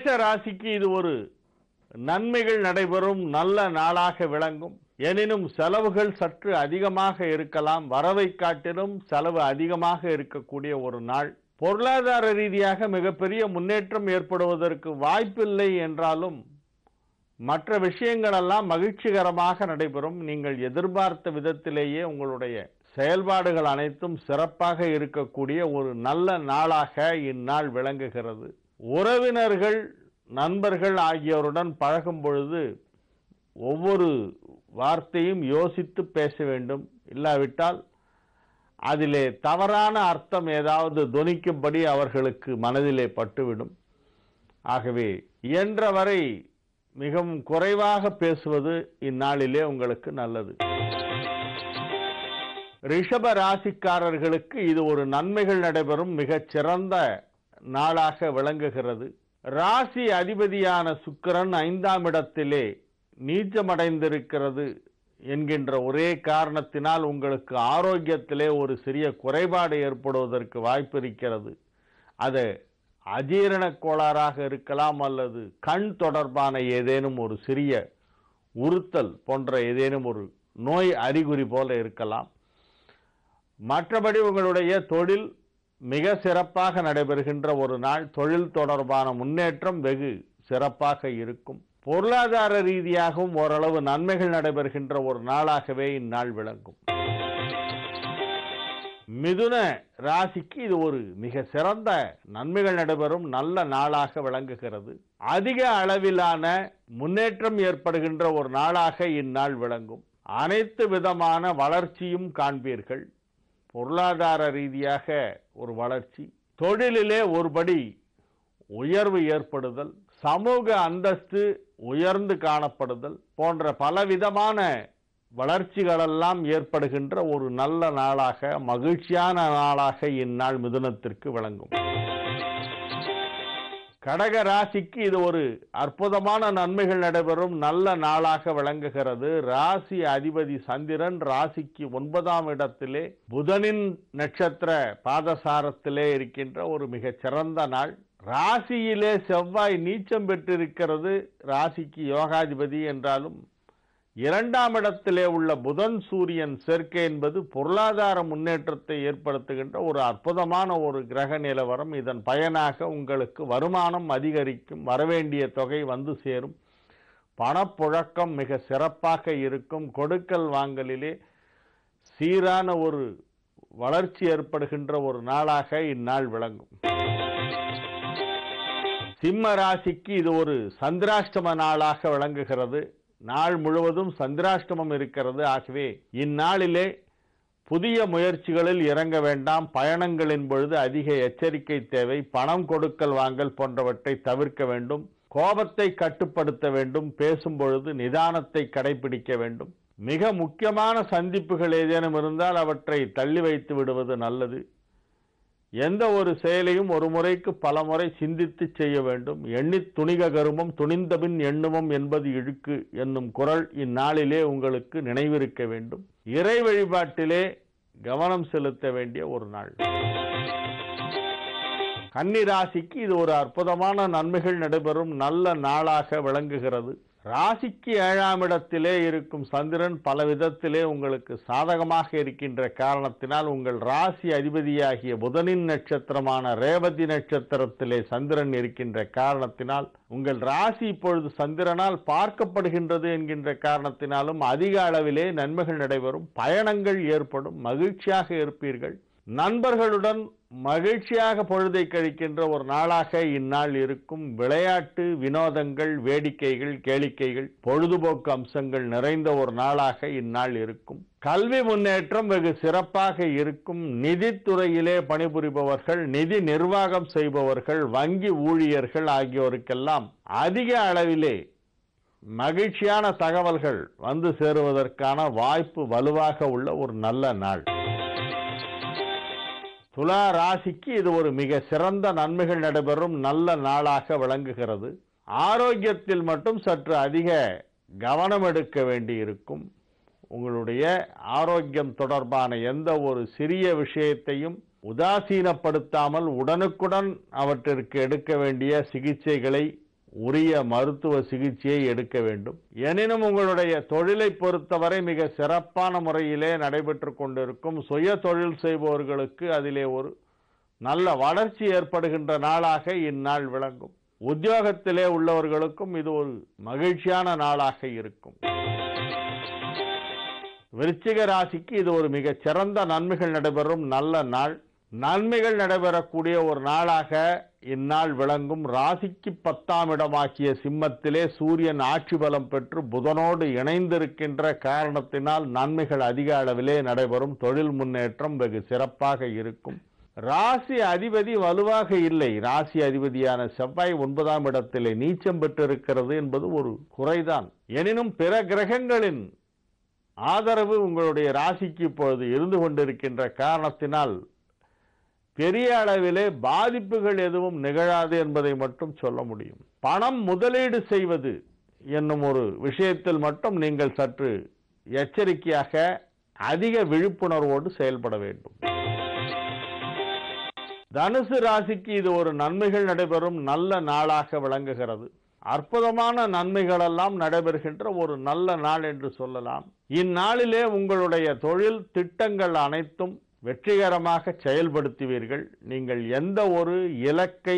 மேஷ ராசிக்கு இது ஒரு நன்மைகள் நடைபெறும் நல்ல நாளாக விளங்கும். எனினும் செலவுகள் சற்று அதிகமாக இருக்கலாம். வரவை காட்டிலும் செலவு அதிகமாக இருக்கக்கூடிய ஒரு நாள். பொருளாதார ரீதியாக மிகப்பெரிய முன்னேற்றம் ஏற்படுவதற்கு வாய்ப்பில்லை என்றாலும் மற்ற விஷயங்களெல்லாம் மகிழ்ச்சிகரமாக நடைபெறும். நீங்கள் எதிர்பார்த்த விதத்திலேயே உங்களுடைய செயல்பாடுகள் அனைத்தும் சிறப்பாக இருக்கக்கூடிய ஒரு நல்ல நாளாக இந்நாள் விளங்குகிறது. உறவினர்கள் நண்பர்கள் ஆகியோருடன் பழகும் பொழுது ஒவ்வொரு வார்த்தையும் யோசித்து பேச வேண்டும். இல்லாவிட்டால் அதிலே தவறான அர்த்தம் ஏதாவது தொனிக்கும்படி அவர்களுக்கு மனதிலே பட்டுவிடும். ஆகவே இயன்றவரை மிகவும் குறைவாக பேசுவது இந்நாளிலே உங்களுக்கு நல்லது. ரிஷப ராசிக்காரர்களுக்கு இது ஒரு நன்மைகள் நடைபெறும் மிகச் சிறந்த நாளாக விளங்குகிறது. ராசி அதிபதியான சுக்கிரன் 5ஆம் இடத்திலே நீச்சமடைந்திருக்கிறது என்கின்ற ஒரே காரணத்தினால் உங்களுக்கு ஆரோக்கியத்திலே ஒரு சிறிய குறைபாடு ஏற்படுவதற்கு வாய்ப்பு இருக்கிறது. அது அஜீரண கோளாறாக இருக்கலாம், அல்லது கண் தொடர்பான ஏதேனும் ஒரு சிறிய உறுத்தல் போன்ற ஏதேனும் ஒரு நோய் அறிகுறி போல இருக்கலாம். மற்றபடி உங்களுடைய தொழில் மிக சிறப்பாக நடைபெறுகின்ற ஒரு நாள். தொழில் தொடர்பான முன்னேற்றம் வெகு சிறப்பாக இருக்கும். பொருளாதார ரீதியாகவும் ஓரளவு நன்மைகள் நடைபெறுகின்ற ஒரு நாளாகவே இந்நாள் விளங்கும். மிதுன ராசிக்கு இது ஒரு மிக சிறந்த நன்மைகள் நடைபெறும் நல்ல நாளாக விளங்குகிறது. அதிக அளவிலான முன்னேற்றம் ஏற்படுகின்ற ஒரு நாளாக இந்நாள் விளங்கும். அனைத்து விதமான வளர்ச்சியும் காண்பீர்கள். பொருளாதார ரீதியாக ஒரு வளர்ச்சி, தொழிலிலே ஒருபடி உயர்வு ஏற்படுதல், சமூக அந்தஸ்து உயர்ந்து காணப்படுதல் போன்ற பலவிதமான வளர்ச்சிகளெல்லாம் ஏற்படுகின்ற ஒரு நல்ல நாளாக, மகிழ்ச்சியான நாளாக இந்நாள் மிதுனத்திற்கு விளங்கும். கடக ராசிக்கு இது ஒரு அற்புதமான நன்மைகள் நடைபெறும் நல்ல நாளாக விளங்குகிறது. ராசி அதிபதி சந்திரன் ராசிக்கு 9ஆம் இடத்திலே புதனின் நட்சத்திர பாதசாரத்திலே இருக்கின்ற ஒரு மிகச் சிறந்த நாள். ராசியிலே செவ்வாய் நீச்சம் பெற்றிருக்கிறது. ராசிக்கு யோகாதிபதி என்றாலும் 2ஆம் இடத்திலே உள்ள புதன் சூரியன் சேர்க்கை என்பது பொருளாதார முன்னேற்றத்தை ஏற்படுத்துகின்ற ஒரு அற்புதமான ஒரு கிரக நிலவரம். இதன் பயனாக உங்களுக்கு வருமானம் அதிகரிக்கும். வரவேண்டிய தொகை வந்து சேரும். பணப்புழக்கம் மிக சிறப்பாக இருக்கும். கொடுக்கல் வாங்கலிலே சீரான ஒரு வளர்ச்சி ஏற்படுகின்ற ஒரு நாளாக இந்நாள் விளங்கும். சிம்ம ராசிக்கு இது ஒரு சந்திராஷ்டம நாளாக விளங்குகிறது. நாள் முழுவதும் சந்திராஷ்டமம் இருக்கிறது. ஆகவே இந்நாளிலே புதிய முயற்சிகளில் இறங்க வேண்டாம். பயணங்களின் பொழுது அதிக எச்சரிக்கை தேவை. பணம் கொடுக்கல் வாங்கல் போன்றவற்றை தவிர்க்க வேண்டும். கோபத்தை கட்டுப்படுத்த வேண்டும். பேசும் பொழுது நிதானத்தை கடைபிடிக்க வேண்டும். மிக முக்கியமான சந்திப்புகள் ஏதேனும் இருந்தால் அவற்றை தள்ளி வைத்து விடுவது நல்லது. எந்த ஒரு செயலையும் ஒரு முறைக்கு பல முறை சிந்தித்து செய்ய வேண்டும். எண்ணித் துணிக கருமம் துணிந்தபின் எண்ணுமம் என்பது இழுக்கு என்னும் குரல் இந்நாளிலே உங்களுக்கு நினைவிருக்க வேண்டும். இறை வழிபாட்டிலே கவனம் செலுத்த வேண்டிய ஒரு நாள். கன்னி ராசிக்கு இது ஒரு அற்புதமான நன்மைகள் நடைபெறும் நல்ல நாளாக விளங்குகிறது. ராசிக்கு 7ஆம் இடத்திலே இருக்கும் சந்திரன் பல விதத்திலே உங்களுக்கு சாதகமாக இருக்கின்ற காரணத்தினால் உங்கள் ராசி அதிபதியாகிய புதனின் நட்சத்திரமான ரேவதி நட்சத்திரத்திலே சந்திரன் இருக்கின்ற காரணத்தினால் உங்கள் ராசி இப்பொழுது சந்திரனால் பார்க்கப்படுகின்றது என்கின்ற காரணத்தினாலும் அதிக அளவிலே நன்மைகள் நடைபெறும். பயணங்கள் ஏற்படும். மகிழ்ச்சியாக இருப்பீர்கள். நண்பர்களுடன் மகிழ்ச்சியாக பொழுதை கழிக்கின்ற ஒரு நாளாக இந்நாள் இருக்கும். விளையாட்டு, வினோதங்கள், வேடிக்கைகள், கேளிக்கைகள், பொழுதுபோக்கு அம்சங்கள் நிறைந்த ஒரு நாளாக இந்நாள் இருக்கும். கல்வி முன்னேற்றம் வெகு சிறப்பாக இருக்கும். நிதித்துறையிலே பணிபுரிபவர்கள், நிதி நிர்வாகம் செய்பவர்கள், வங்கி ஊழியர்கள் ஆகியோருக்கெல்லாம் அதிக அளவிலே மகிழ்ச்சியான தகவல்கள் வந்து சேருவதற்கான வாய்ப்பு வலுவாக உள்ள ஒரு நல்ல நாள். துலா ராசிக்கு இது ஒரு மிக சிறந்த நன்மைகள் நடைபெறும் நல்ல நாளாக விளங்குகிறது. ஆரோக்கியத்தில் மட்டும் சற்று அதிக கவனம் எடுக்க வேண்டி இருக்கும். உங்களுடைய ஆரோக்கியம் தொடர்பான எந்த ஒரு சிறிய விஷயத்தையும் உதாசீனப்படுத்தாமல் உடனுக்குடன் அவற்றிற்கு எடுக்க வேண்டிய சிகிச்சைகளை உரிய மருத்துவ சிகிச்சையை எடுக்க வேண்டும். எனினும் உங்களுடைய தொழிலை பொறுத்தவரை மிக சிறப்பான முறையிலே நடைபெற்று கொண்டிருக்கும். சுய தொழில் செய்பவர்களுக்கு அதிலே ஒரு நல்ல வளர்ச்சி ஏற்படுகின்ற நாளாக இந்நாள் விளங்கும். உத்தியோகத்திலே உள்ளவர்களுக்கும் இது ஒரு மகிழ்ச்சியான நாளாக இருக்கும். விருச்சிக ராசிக்கு இது ஒரு மிகச் சிறந்த நன்மைகள் நடைபெறும் நல்ல நாள். நன்மைகள் நடைபெறக்கூடிய ஒரு நாளாக இந்நாள் விளங்கும். ராசிக்கு 10ஆம் இடமாகிய சிம்மத்திலே சூரியன் ஆட்சி பலம் பெற்று புதனோடு இணைந்திருக்கின்ற காரணத்தினால் நன்மைகள் அதிக அளவிலே நடைபெறும். தொழில் முன்னேற்றம் வெகு சிறப்பாக இருக்கும். ராசி அதிபதி வலுவாக இல்லை. ராசி அதிபதியான செவ்வாய் 9ஆம் இடத்திலே நீச்சம் பெற்றிருக்கிறது என்பது ஒரு குறைதான். எனினும் பிற கிரகங்களின் ஆதரவு உங்களுடைய ராசிக்கு இப்பொழுது இருந்து கொண்டிருக்கின்ற காரணத்தினால் பெரிய அளவிலே பாதிப்புகள் எதுவும் நிகழாது என்பதை மட்டும் சொல்ல முடியும். பணம் முதலீடு செய்வது என்னும் ஒரு விஷயத்தில் மட்டும் நீங்கள் சற்று எச்சரிக்கையாக அதிக விழிப்புணர்வோடு செயல்பட வேண்டும். தனுசு ராசிக்கு இது ஒரு நன்மைகள் நடைபெறும் நல்ல நாளாக விளங்குகிறது. அற்புதமான நன்மைகளெல்லாம் நடைபெறுகின்ற ஒரு நல்ல நாள் என்று சொல்லலாம். இந்நாளிலே உங்களுடைய தொழில் திட்டங்கள் அனைத்தும் வெற்றிகரமாக செயல்படுத்துவீர்கள். நீங்கள் எந்த ஒரு இலக்கை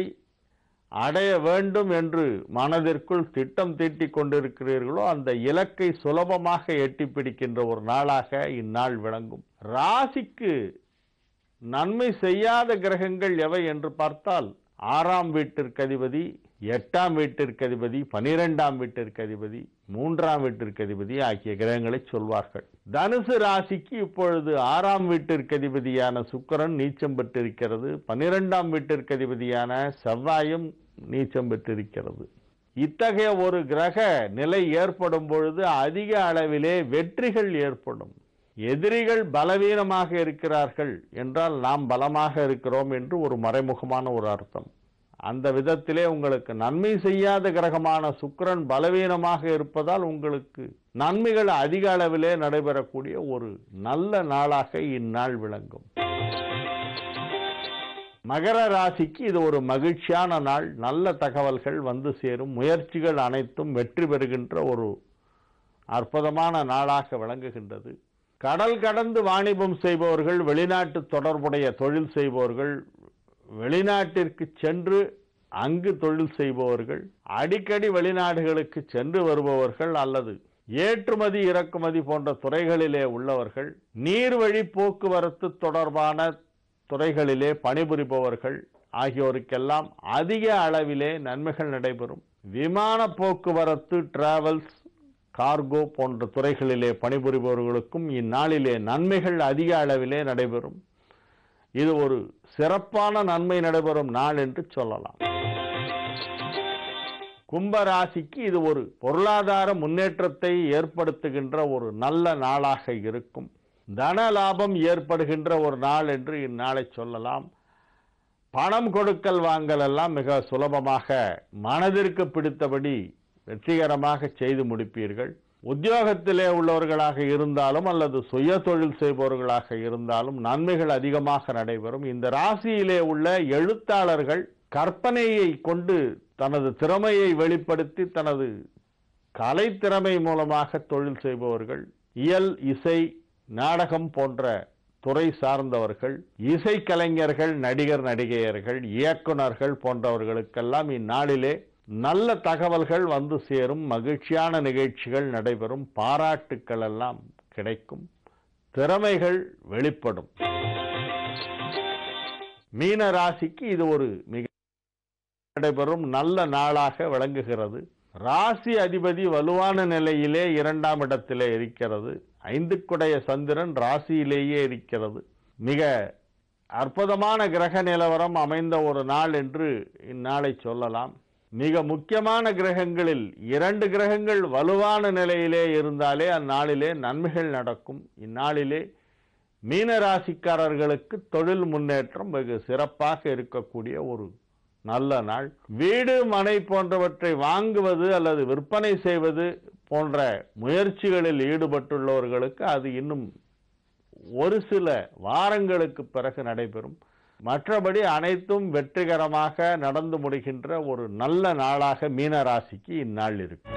அடைய வேண்டும் என்று மனதிற்குள் திட்டம் தீட்டிக் கொண்டிருக்கிறீர்களோ அந்த இலக்கை சுலபமாக எட்டி பிடிக்கின்ற ஒரு நாளாக இந்நாள் விளங்கும். ராசிக்கு நன்மை செய்யாத கிரகங்கள் எவை என்று பார்த்தால் 6ஆம் வீட்டிற்கு அதிபதி, 8ஆம் வீட்டிற்கு அதிபதி, 12ஆம் வீட்டிற்கு அதிபதி, 3ஆம் வீட்டிற்கு அதிபதி ஆகிய கிரகங்களை சொல்வார்கள். தனுசு ராசிக்கு இப்பொழுது 6ஆம் வீட்டிற்கு அதிபதியான சுக்கிரன் நீச்சம் பெற்றிருக்கிறது. 12ஆம் வீட்டிற்கு அதிபதியான செவ்வாயும் நீச்சம் பெற்றிருக்கிறது. இத்தகைய ஒரு கிரக நிலை ஏற்படும் பொழுது அதிக அளவிலே வெற்றிகள் ஏற்படும். எதிரிகள் பலவீனமாக இருக்கிறார்கள் என்றால் நாம் பலமாக இருக்கிறோம் என்று ஒரு மறைமுகமான ஒரு அர்த்தம். அந்த விதத்திலே உங்களுக்கு நன்மை செய்யாத கிரகமான சுக்கிரன் பலவீனமாக இருப்பதால் உங்களுக்கு நன்மைகள் அதிக அளவிலே நடைபெறக்கூடிய ஒரு நல்ல நாளாக இந்நாள் விளங்கும். மகர ராசிக்கு இது ஒரு மகிழ்ச்சியான நாள். நல்ல தகவல்கள் வந்து சேரும். முயற்சிகள் அனைத்தும் வெற்றி பெறுகின்ற ஒரு அற்புதமான நாளாக விளங்குகின்றது. கடல் கடந்து வாணிபம் செய்பவர்கள், வெளிநாட்டு தொடர்புடைய தொழில் செய்பவர்கள், வெளிநாட்டிற்கு சென்று அங்கு தொழில் செய்பவர்கள், அடிக்கடி வெளிநாடுகளுக்கு சென்று வருபவர்கள் அல்லது ஏற்றுமதி இறக்குமதி போன்ற துறைகளிலே உள்ளவர்கள், நீர்வழி போக்குவரத்து தொடர்பான துறைகளிலே பணிபுரிபவர்கள் ஆகியோருக்கெல்லாம் அதிக அளவிலே நன்மைகள் நடைபெறும். விமான போக்குவரத்து, டிராவல்ஸ், கார்கோ போன்ற துறைகளிலே பணிபுரிபவர்களுக்கும் இந்நாளிலே நன்மைகள் அதிக அளவிலே நடைபெறும். இது ஒரு சிறப்பான நன்மை நடைபெறும் நாள் என்று சொல்லலாம். கும்பராசிக்கு இது ஒரு பொருளாதார முன்னேற்றத்தை ஏற்படுத்துகின்ற ஒரு நல்ல நாளாக இருக்கும். தன லாபம் ஏற்படுகின்ற ஒரு நாள் என்று இந்நாளை சொல்லலாம். பணம் கொடுக்கல் வாங்கல் எல்லாம் மிக சுலபமாக மனதிற்கு பிடித்தபடி வெற்றிகரமாக செய்து முடிப்பீர்கள். உத்தியோகத்திலே உள்ளவர்களாக இருந்தாலும் அல்லது சுய தொழில் செய்பவர்களாக இருந்தாலும் நன்மைகள் அதிகமாக நடைபெறும். இந்த ராசியிலே உள்ள எழுத்தாளர்கள் கற்பனையை கொண்டு தனது திறமையை வெளிப்படுத்தி தனது கலை திறமை மூலமாக தொழில் செய்பவர்கள், இயல், இசை, நாடகம் போன்ற துறை சார்ந்தவர்கள், இசைக்கலைஞர்கள், நடிகர், நடிகையர்கள், இயக்குநர்கள் போன்றவர்களுக்கெல்லாம் இந்நாளிலே நல்ல தகவல்கள் வந்து சேரும். மகிழ்ச்சியான நிகழ்ச்சிகள் நடைபெறும். பாராட்டுக்கள் எல்லாம் கிடைக்கும். திறமைகள் வெளிப்படும். மீன ராசிக்கு இது ஒரு மிக நடைபெறும் நல்ல நாளாக விளங்குகிறது. ராசி அதிபதி வலுவான நிலையிலே 2ஆம் இடத்திலே இருக்கிறது. 5க்குடைய சந்திரன் ராசியிலேயே இருக்கிறது. மிக அற்புதமான கிரக நிலவரம் அமைந்த ஒரு நாள் என்று இந்நாளை சொல்லலாம். மிக முக்கியமான கிரகங்களில் 2 கிரகங்கள் வலுவான நிலையிலே இருந்தாலே அந்நாளிலே நன்மைகள் நடக்கும். இந்நாளிலே மீன ராசிக்காரர்களுக்கு தொழில் முன்னேற்றம் வெகு சிறப்பாக இருக்கக்கூடிய ஒரு நல்ல நாள். வீடு, மனை போன்றவற்றை வாங்குவது அல்லது விற்பனை செய்வது போன்ற முயற்சிகளில் ஈடுபட்டுள்ளவர்களுக்கு அது இன்னும் ஒரு சில வாரங்களுக்கு பிறகு நடைபெறும். மற்றபடி அனைத்தும் வெற்றிகரமாக நடந்து முடிகின்ற ஒரு நல்ல நாளாக மீன ராசிக்கு இந்நாள் இருக்கு.